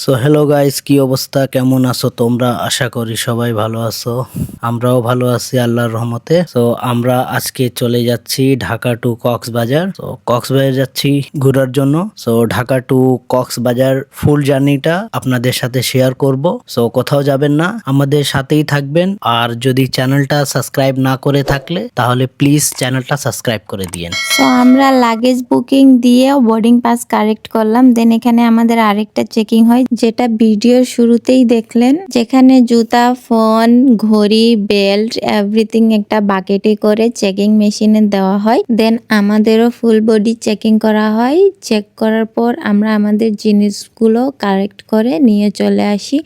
So hello guys, কি অবস্থা, কেমন আছো তোমরা? আশা করি সবাই ভালো আছো। আমরাও ভালো আছি আল্লাহর রহমতে। সো আমরা আজকে চলে যাচ্ছি ঢাকা টু কক্সবাজার। তো কক্সবাজার যাচ্ছি ঘোরার জন্য। সো ঢাকা টু কক্সবাজার ফুল জার্নিটা আপনাদের সাথে শেয়ার করব। সো কোথাও যাবেন না, আমাদের সাথেই থাকবেন। আর যদি চ্যানেলটা সাবস্ক্রাইব না করে থাকলে তাহলে প্লিজ চ্যানেলটা সাবস্ক্রাইব করে দিয়েন। সো আমরা লাগেজ বুকিং দিয়ে বোর্ডিং পাস কারেক্ট করলাম। দেন এখানে আমাদের আরেকটা চেকিং হয়, যেটা ভিডিওর শুরুতেই দেখলেন, যেখানে জুতা, ফোন, ঘড়ি, বেল্ট এভরিথিং একটা বাকেটে করে চেকিং মেশিনে দেওয়া হয়। দেন আমাদেরও ফুল বডি চেকিং করা হয়। চেক করার পর আমরা আমাদের জিনিসগুলো কারেক্ট করে নিয়ে চলে আসি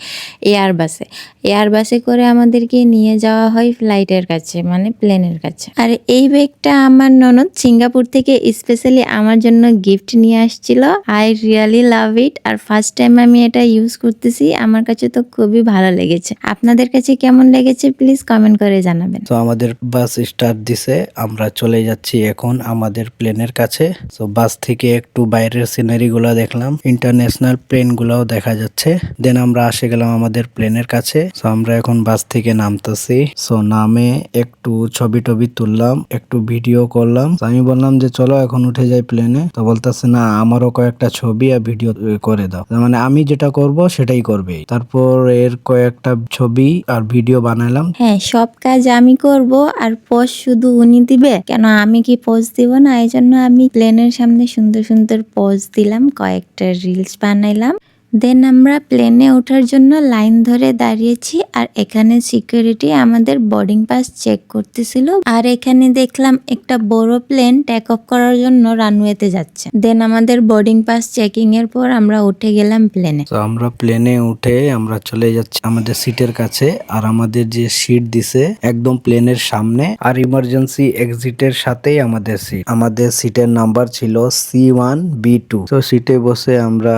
এয়ারবাসে। এয়ারবাসে করে আমাদেরকে নিয়ে যাওয়া হয় ফ্লাইটের কাছে, মানে প্লেনের কাছে। আর এই ব্যাগটা আমার ননদ সিঙ্গাপুর থেকে স্পেশালি আমার জন্য গিফট নিয়ে আসছিল। I really love it. আর ফার্স্ট টাইম আমি এটা ইউজ করতেছি, আমার কাছে তো খুবই ভালো লেগেছে। আপনাদের কাছে কেমন লেগেছে প্লিজ কমেন্ট করে জানাবেন। তো আমাদের বাস স্টার্ট দিছে, আমরা চলে যাচ্ছি এখন আমাদের প্লেনের কাছে। তো বাস থেকে একটু বাইরের সিনারি গুলা দেখলাম, ইন্টারন্যাশনাল প্লেন গুলাও দেখা যাচ্ছে। দেন আমরা আসে গেলাম আমাদের প্লেনের কাছে। তো আমরা এখন বাস থেকে নামতেছি। সো নামে একটু ছবি টবি তুললাম, একটু ভিডিও করলাম। তো আমি বললাম যে চলো এখন উঠে যাই প্লেনে। তো বলতেছে না, আমারও কয়েকটা ছবি আর ভিডিও করে দাও। মানে আমি যেটা করব সেটাই করবে। তারপর এর কয়েকটা ছবি আর ভিডিও বানালাম। হ্যাঁ, সব কাজ আমি করব আর পোজ শুধু উনি দিবে কেন? আমি কি পোজ দিব না? এই জন্য আমি প্লেনের সামনে সুন্দর সুন্দর পোজ দিলাম, কয়েকটা রিলস বানাইলাম। দেন আমরা প্লেনে ওঠার জন্য লাইন ধরে দাঁড়িয়েছি। আর এখানে সিকিউরিটি আমাদের বোর্ডিং পাস চেক করতেছিল। আর এখানে দেখলাম একটা বড় প্লেন টেক অফ করার জন্য রানওয়েতে যাচ্ছে। দেন আমাদের বোর্ডিং পাস চেকিং এর পর আমরা উঠে গেলাম প্লেনে। তো আমরা প্লেনে উঠে আমরা চলে যাচ্ছি আমাদের সিটের কাছে। আর আমাদের যে সিট দিছে একদম প্লেনের সামনে, আর ইমার্জেন্সি এক্সিটের সাথেই আমাদের সিট। আমাদের সিটের নাম্বার ছিল C1B2। তো সিটে বসে আমরা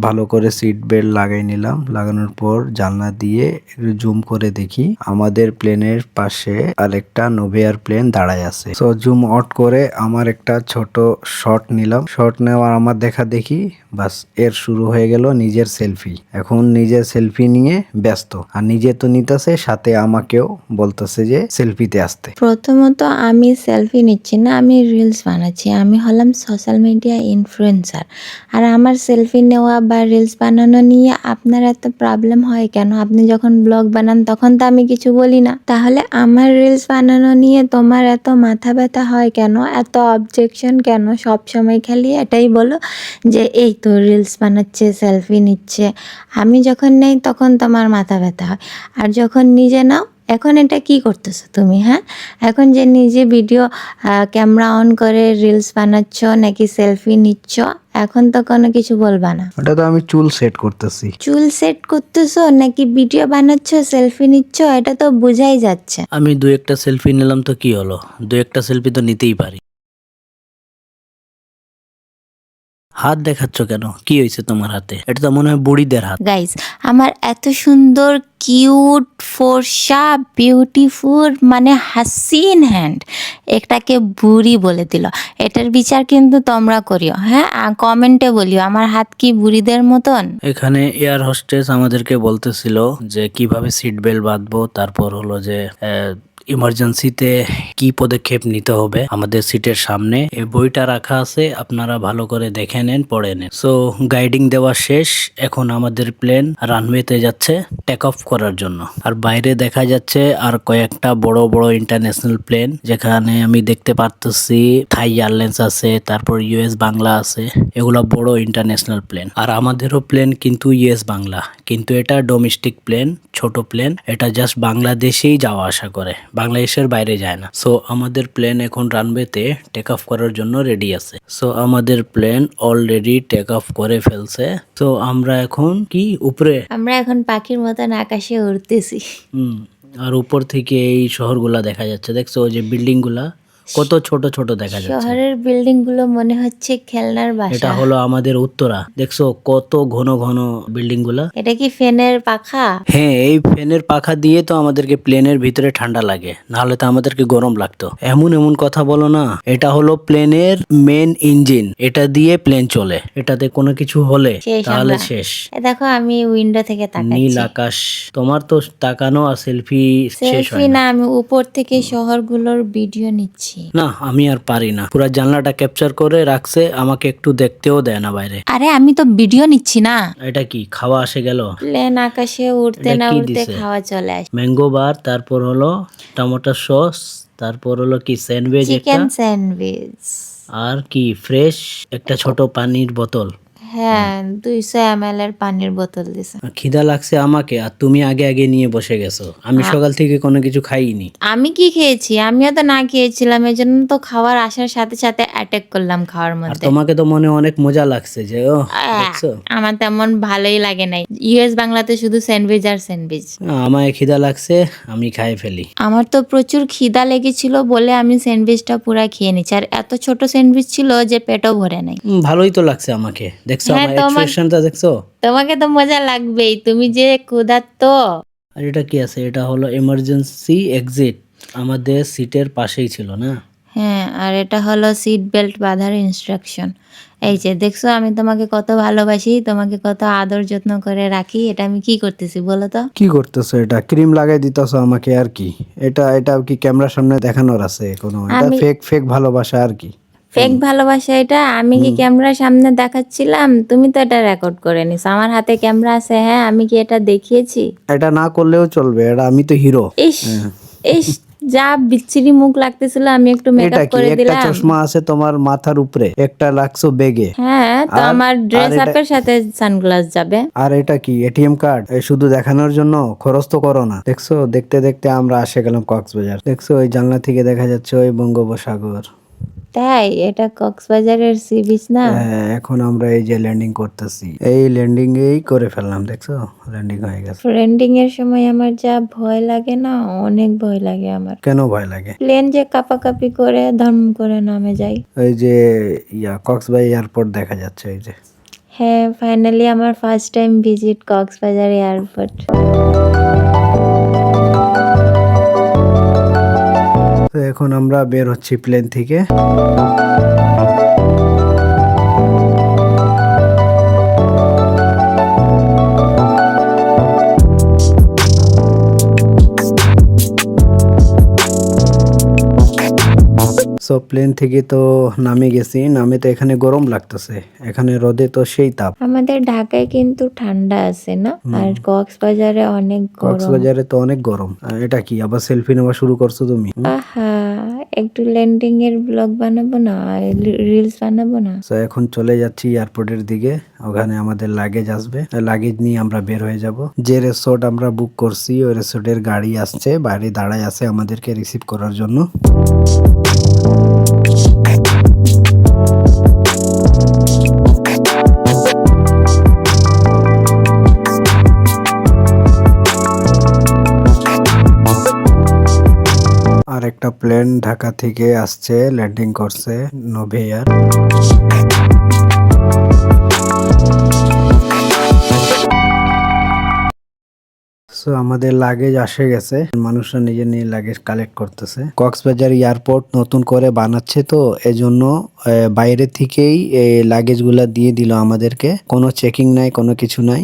ভালো করে সিট বেল্ট লাগাই নিলাম। লাগানোর পর জানলা দিয়ে একটু জুম করে দেখি আমাদের প্লেনের পাশে আরেকটা নোভেয়ার প্লেন দাঁড়ায় আছে। তো জুম আউট করে আমার একটা ছোট শট নিলাম। শট নেওয়ার আমার দেখা দেখি বাস এর শুরু হয়ে গেল নিজের সেলফি। এখন নিজের সেলফি নিয়ে ব্যস্ত, আর নিজে তো নিতেছে, সাথে আমাকেও বলতেছে যে সেলফিতে আসতে। প্রথমত আমি সেলফি নিচ্ছি না, আমি রিলস বানাচ্ছি। আমি হলাম সোশ্যাল মিডিয়া ইনফ্লুয়েন্সার। আর আমার সেলফি নেওয়া বা রিলস বানানো নিয়ে আপনার এত প্রবলেম হয় কেন? আপনি যখন ব্লগ বানান তখন তো আমি কিছু বলি না। তাহলে আমার রিলস বানানো নিয়ে তোমার এত মাথা ব্যথা হয় কেন? এত অবজেকশন কেন? সব সময় খালি এটাই বলো যে এই তো রিলস বানাচ্ছে, সেলফি নিচ্ছে। আমি যখন নেই তখন তোমার মাথা ব্যথা হয়, আর যখন নিজে নাও। এখন এটা কি করতেছো তুমি? হ্যাঁ, এখন যে নিজে ভিডিও ক্যামেরা অন করে রিলস বানাচ্ছ নাকি সেলফি নিচ্ছ, এখন তো কোনো কিছু বলবা না। ওটা তো আমি চুল সেট করতেছি। চুল সেট করতেছো নাকি ভিডিও বানাচ্ছ, সেলফি নিচ্ছ, এটা তো বোঝাই যাচ্ছে। আমি দু একটা সেলফি নিলাম তো কি হলো, দু একটা সেলফি তো নিতেই পারি। হাত দেখাচ্ছ কেন? কি হয়েছে তোমার হাতে? এটা তো মনে হয় বুড়িদের হাত। গাইস, আমার এত সুন্দর কিউট ফর্সা বিউটিফুল মানে হাসিন হ্যান্ড এটাকে বুড়ি বলে দিল। এটার বিচার কিন্তু তোমরা করিও। হ্যাঁ, কমেন্টে বলিও আমার হাত কি বুড়িদের মতন। এখানে এয়ার হোস্টেস আমাদেরকে বলতেছিল যে কিভাবে সিট বেল্ট বাঁধবো, তারপর হলো যে ইমার্জেন্সিতে কি পদক্ষেপ নিতে হবে। আমাদের সিটের সামনে এই বইটা রাখা আছে, আপনারা ভালো করে দেখে নেন, পড়ে নেন। সো গাইডিং দেওয়া শেষ, এখন আমাদের প্লেন রানওয়েতে যাচ্ছে টেক অফ করার জন্য। আর বাইরে দেখা যাচ্ছে আর কয়েকটা বড় বড় ইন্টারন্যাশনাল প্লেন, যেখানে আমি দেখতে পারতেছি থাই এয়ারলাইন্স আছে, তারপর US বাংলা আছে। এগুলা বড় ইন্টারন্যাশনাল প্লেন। আর আমাদেরও প্লেন কিন্তু US বাংলা, কিন্তু এটা ডোমেস্টিক প্লেন, ছোট প্লেন। এটা জাস্ট বাংলাদেশেই যাওয়া আসা করে, বাংলাদেশের বাইরে যায় না। সো আমাদের প্লেন এখন রানওয়েতে টেক অফ করার জন্য রেডি আছে। সো আমাদের প্লেন অলরেডি টেক অফ করে ফেলছে। তো আমরা এখন কি উপরে, আমরা এখন পাখির মতন আকাশে উড়তেছি। আর উপর থেকে এই শহরগুলা দেখা যাচ্ছে, দেখছো ওই যে বিল্ডিং গুলা কত ছোট ছোট দেখা যাচ্ছে। শহরের বিল্ডিং গুলো মনে হচ্ছে খেলনার বাসা। এটা হলো আমাদের উত্তরা, দেখছো কত ঘন ঘন বিল্ডিং গুলা। এটা কি ফ্যানের পাখা? হ্যাঁ, এই ফ্যানের পাখা দিয়ে তো আমাদেরকে প্লেনের ভিতরে ঠান্ডা লাগে, নাহলে তো আমাদেরকে গরম লাগতো। এমন এমন কথা বলো না, এটা হলো প্লেনের মেন ইঞ্জিন, এটা দিয়ে প্লেন চলে, এটাতে কোনো কিছু হলে শেষ তাহলে আমরা। শেষ। দেখো আমি উইন্ডো থেকে নীল তাকাচ্ছি। আকাশ, তোমার তো তাকানো আর সেলফি শেষ সেলফি হয় না। না, আমি উপর থেকে শহরগুলোর ভিডিও নিচ্ছি। না, আমি আর পারি না, পুরো জানলাটা ক্যাপচার করে রাখছে, আমাকে একটু দেখতেও দেয় না বাইরে। আরে আমি তো ভিডিও নিচ্ছি না। এটা কি খাওয়া আসে গেল? প্লেন আকাশে উড়তে এটা না কি উড়তে দিছে? খাওয়া চলে আসে। ম্যাঙ্গো বার, তারপর হলো টমেটো সস, তারপর হলো কি স্যান্ডউইচ একটা, চিকেন স্যান্ডউইচ। আর কি ফ্রেশ একটা ছোট পানির বোতল। হ্যাঁ, 200 ml এর পানির বোতল দিছে। খিদা লাগছে আমাকে, আর তুমি আগে আগে নিয়ে বসে গেছো। আমি সকাল থেকে কোনো কিছু খাইনি। আমি কি খেয়েছি? আমিও তো না খেয়েছিলাম, এজন্য তো খাওয়ার আসার সাথে সাথে অ্যাটাক করলাম খাওয়ার আর মধ্যে। তোমাকে তো মনে অনেক মজা লাগছে যে ও দেখছো। আমার তেমন ভালোই লাগে নাই। ইউএস বাংলাতে শুধু স্যান্ডউইচ আর স্যান্ডউইচ। আমায় খিদা লাগছে, আমি খাই ফেলি। আমার তো প্রচুর খিদা লেগেছিল বলে আমি স্যান্ডউইচটা পুরা খেয়ে নিচ্ছি। আর এত ছোট স্যান্ডউইচ ছিল যে পেটও ভরে নাই। ভালোই তো লাগছে আমাকে, দেখছো হ্যাঁ, আমার এক্সপ্রেশনটা দেখছো। তোমাকে তো মজা লাগবেই, তুমি যে ক্ষুধার্ত। আর এটা কি আছে? এটা হলো এমার্জেন্সি এক্সিট, আমাদের সিটের পাশেই ছিল না। হ্যাঁ, আর এটা হলো সিট বেল্ট বাঁধার ইনস্ট্রাকশন। এই যে দেখছো আমি তোমাকে কত ভালোবাসি, তোমাকে কত আদর যত্ন করে রাখি। এটা আমি কি করতেছি বলো তো? কি করতেছো? এটা ক্রিম লাগাই দিতেছো আমাকে আর কি? এটা কি ক্যামেরার সামনে দেখানোর আছে কোনো? এটা ফেক ফেক ভালোবাসা আর কি। ফেক ভালোবাসা এটা? আমি কি ক্যামেরার সামনে দেখাচ্ছিলাম? তুমি তো এটা রেকর্ড করে নিছো, আমার হাতে ক্যামেরা আছে। হ্যাঁ, আমি কি এটা দেখিয়েছি? এটা না করলেও চলবে, এটা আমি তো হিরো। ইস ইস, যা বিচ্ছিরি মুখ লাগতেছিল, আমি একটু এটা মেকআপ কি করে একটা দিলাম। চশমা আছে তোমার মাথার উপরে, একটা রাখছো বেগে, হ্যাঁ, তো আমার ড্রেস আপের সাথে সানগ্লাস যাবে। আর এটা কি এটিএম কার্ড? শুধু দেখানোর জন্য, খরচ তো করো না। দেখছো, দেখতে দেখতে আমরা এসে গেলাম কক্সবাজার। দেখছো ওই জানলা থেকে দেখা যাচ্ছে ওই বঙ্গোপসাগর। তাই এটা কক্সবাজারের সি বিচ না? হ্যাঁ, এখন আমরা এই যে ল্যান্ডিং করতেছি, এই ল্যান্ডিং এই করে ফেললাম। দেখছো ল্যান্ডিং হয়ে গেছে। ফ্রেন্ডিং এর সময় আমার যা ভয় লাগে না, অনেক ভয় লাগে আমার। কেন ভয় লাগে? প্লেন যে কাপাকাপি করে ধম করে নামে যায়। ওই যে কক্সবাজার এয়ারপোর্ট দেখা যাচ্ছে এই যে। হ্যাঁ, ফাইনালি আমার first time visit Cox's Bazar airport. তো এখন আমরা বের হচ্ছি প্লেন থেকে। সো প্লেন থেকে তো নামে গেছি, নামে তো এখানে গরম লাগতেছে, এখানে রোদে তো সেই তাপ। আমাদের ঢাকায় কিন্তু ঠান্ডা আছে না, আর কক্সবাজারে অনেক গরম। কক্সবাজারে তো অনেক গরম। এটা কি আবার সেলফি নেওয়া শুরু করছো তুমি? আহা, একটু ল্যান্ডিং এর ব্লগ বানাবো না, রিলস বানাবো না? তো এখন চলে যাচ্ছি এয়ারপোর্টের দিকে, ওখানে আমাদের লাগেজ আসবে, লাগেজ নিয়ে আমরা বের হয়ে যাব। যে রিসোর্ট আমরা বুক করছি ওই রিসোর্টের গাড়ি আসছে, বাইরে দাঁড়ায় আছে আমাদেরকে রিসিভ করার জন্য। আর একটা প্লেন ঢাকা থেকে আসছে, ল্যান্ডিং করছে নোভেয়ার। সো আমাদের লাগেজ আসে গেছে, মানুষরা নিজে নিয়ে লাগেজ কালেক্ট করতেছে। কক্সবাজার এয়ারপোর্ট নতুন করে বানাচ্ছে, তো এজন্য বাইরে থেকেই এই লাগেজ গুলা দিয়ে দিল আমাদেরকে, কোনো চেকিং নাই, কোনো কিছু নাই।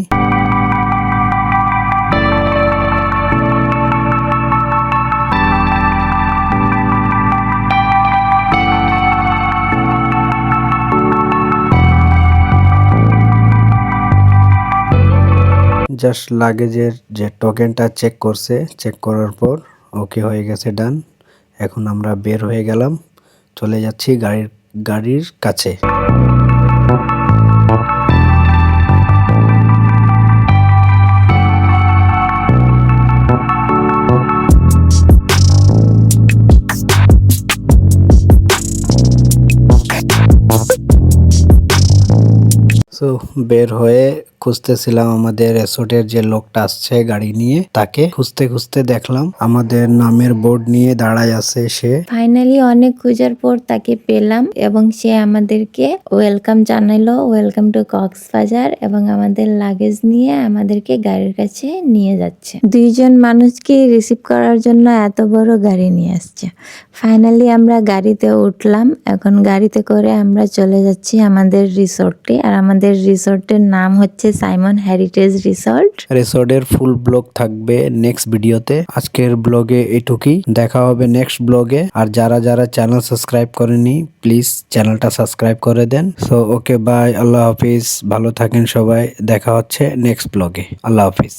জাস্ট লাগেজের যে টোকেনটা চেক করছে, চেক করার পর ওকে হয়ে গেছে, ডান। এখন আমরা বের হয়ে গেলাম, চলে যাচ্ছি গাড়ির কাছে। সো বের হয়ে খুঁজতেছিলাম আমাদের রিসোর্টের যে লোকটা আসছে গাড়ি নিয়ে, তাকে খুঁজতে খুঁজতে দেখলাম আমাদের নামের বোর্ড নিয়ে দাঁড়ায় আছে সে। ফাইনালি অনেক খোঁজার পর তাকে পেলাম এবং সে আমাদেরকে ওয়েলকাম জানালো, ওয়েলকাম টু কক্সবাজার, এবং আমাদের লাগেজ নিয়ে আমাদেরকে গাড়ির কাছে নিয়ে যাচ্ছে। দুইজন মানুষকে রিসিভ করার জন্য এত বড় গাড়ি নিয়ে আসছে। ফাইনালি আমরা গাড়িতে উঠলাম, এখন গাড়িতে করে আমরা চলে যাচ্ছি আমাদের রিসোর্টে। আর আমাদের রিসোর্টের নাম হচ্ছে সাইমন হেরিটেজ রিসোর্ট। রিসোর্টের ফুল ব্লগ থাকবে নেক্সট ভিডিওতে। আজকের ব্লগে এটুকুই, দেখা হবে নেক্সট ব্লগে। আর যারা যারা চ্যানেল সাবস্ক্রাইব করেনি প্লিজ চ্যানেলটা সাবস্ক্রাইব করে দেন। সো ওকে বাই, আল্লাহ হাফিজ, ভালো থাকেন সবাই, দেখা হচ্ছে নেক্সট ব্লগে, আল্লাহ হাফিজ।